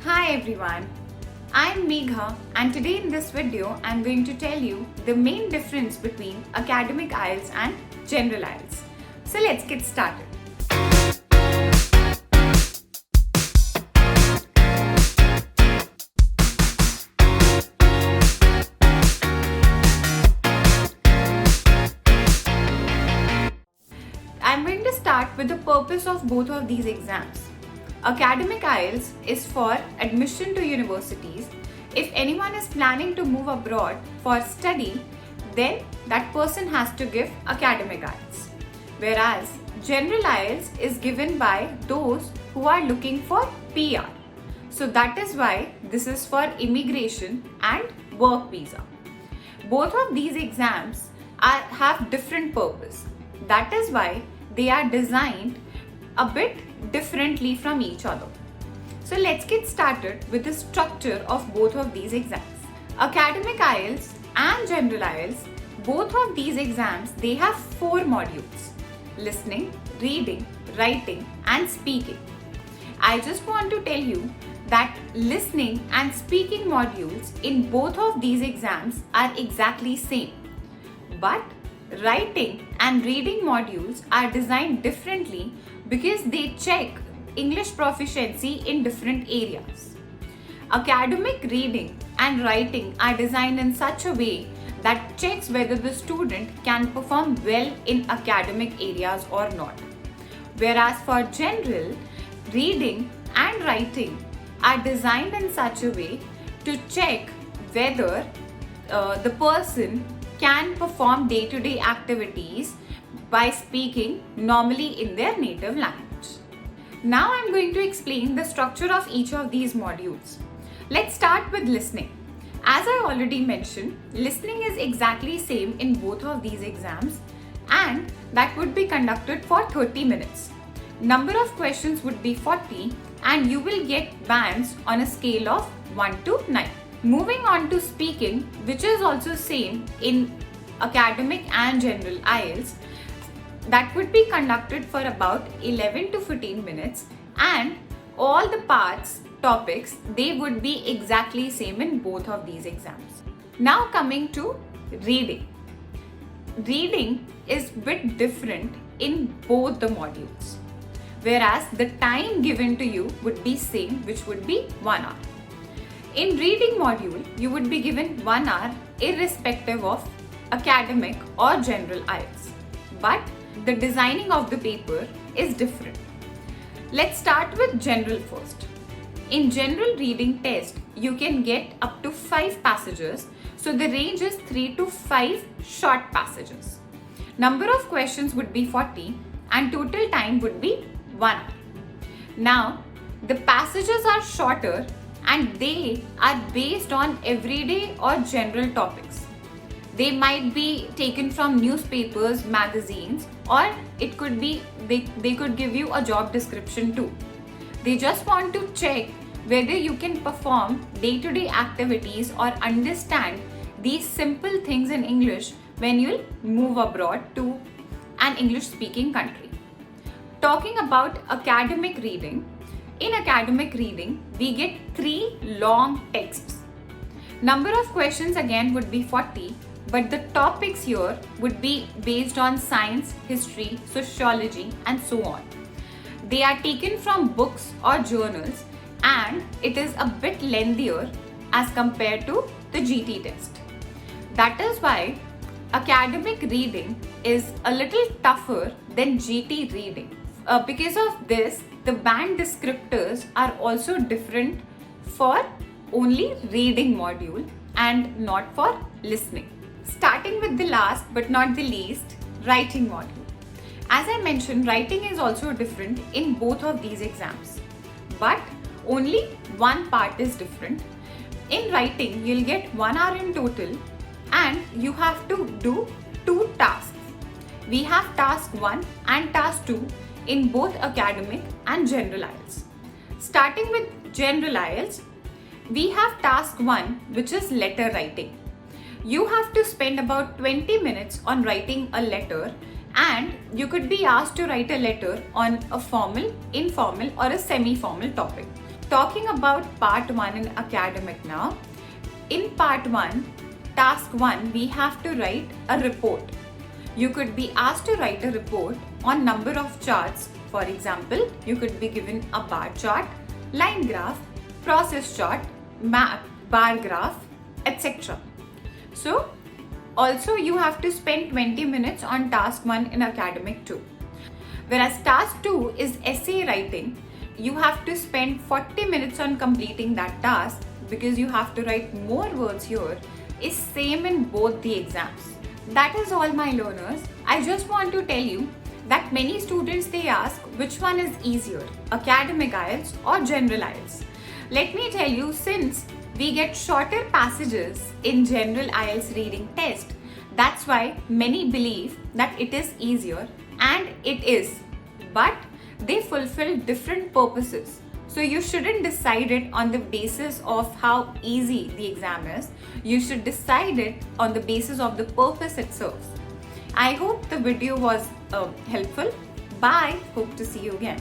Hi everyone, I'm Megha and today in this video I'm going to tell you the main difference between academic IELTS and general IELTS. So let's get started. I'm going to start with the purpose of both of these exams. Academic IELTS is for admission to universities. If anyone is planning to move abroad for study, then that person has to give academic IELTS. Whereas general IELTS is given by those who are looking for PR. So that is why this is for immigration and work visa. Both of these exams have different purpose. That is why they are designed a bit differently from each other. So let's get started with the structure of both of these exams. Academic IELTS and general IELTS, both of these exams, they have 4 modules: listening, reading, writing and speaking. I just want to tell you that listening and speaking modules in both of these exams are exactly same. But writing and reading modules are designed differently because they check English proficiency in different areas. Academic reading and writing are designed in such a way that checks whether the student can perform well in academic areas or not. Whereas for general, reading and writing are designed in such a way to check whether the person can perform day-to-day activities by speaking normally in their native language. Now I'm going to explain the structure of each of these modules. Let's start with listening. As I already mentioned, listening is exactly same in both of these exams and that would be conducted for 30 minutes. Number of questions would be 40 and you will get bands on a scale of 1 to 9. Moving on to speaking, which is also same in academic and general IELTS, that would be conducted for about 11 to 15 minutes and all the parts, topics, they would be exactly same in both of these exams. Now coming to reading. Reading is a bit different in both the modules, whereas the time given to you would be same, which would be 1 hour. In reading module, you would be given 1 hour irrespective of academic or general IELTS. But the designing of the paper is different. Let's start with general first. In general reading test, you can get up to 5 passages. So the range is 3 to 5 short passages. Number of questions would be 40 and total time would be 1 hour. Now, the passages are shorter and they are based on everyday or general topics. They might be taken from newspapers, magazines, or it could be they could give you a job description too. They just want to check whether you can perform day-to-day activities or understand these simple things in English when you'll move abroad to an English-speaking country. Talking about academic reading, in academic reading, we get 3 long texts. Number of questions again would be 40, but the topics here would be based on science, history, sociology, and so on. They are taken from books or journals, and it is a bit lengthier as compared to the GT test. That is why academic reading is a little tougher than GT reading. Because of this, the band descriptors are also different for only reading module and not for listening. Starting with the last but not the least, writing module. As I mentioned, writing is also different in both of these exams, but only one part is different. In writing, you'll get 1 hour in total and you have to do 2 tasks. We have task 1 and task 2 in both academic and general IELTS. Starting with general IELTS, we have task 1, which is letter writing. You have to spend about 20 minutes on writing a letter and you could be asked to write a letter on a formal, informal or a semi-formal topic. talking about part 1 in academic now. In part 1, task 1, we have to write a report. You could be asked to write a report on number of charts. For example, you could be given a bar chart, line graph, process chart, map, bar graph, etc. So, also you have to spend 20 minutes on task 1 in academic 2. Whereas task 2 is essay writing. You have to spend 40 minutes on completing that task because you have to write more words here. Is same in both the exams. That is all, my learners. I just want to tell you that many students, they ask which one is easier, academic IELTS or general IELTS. Let me tell you, since we get shorter passages in general IELTS reading test, that's why many believe that it is easier, and it is, but they fulfill different purposes. So you shouldn't decide it on the basis of how easy the exam is. You should decide it on the basis of the purpose it serves. I hope the video was helpful. Bye. Hope to see you again.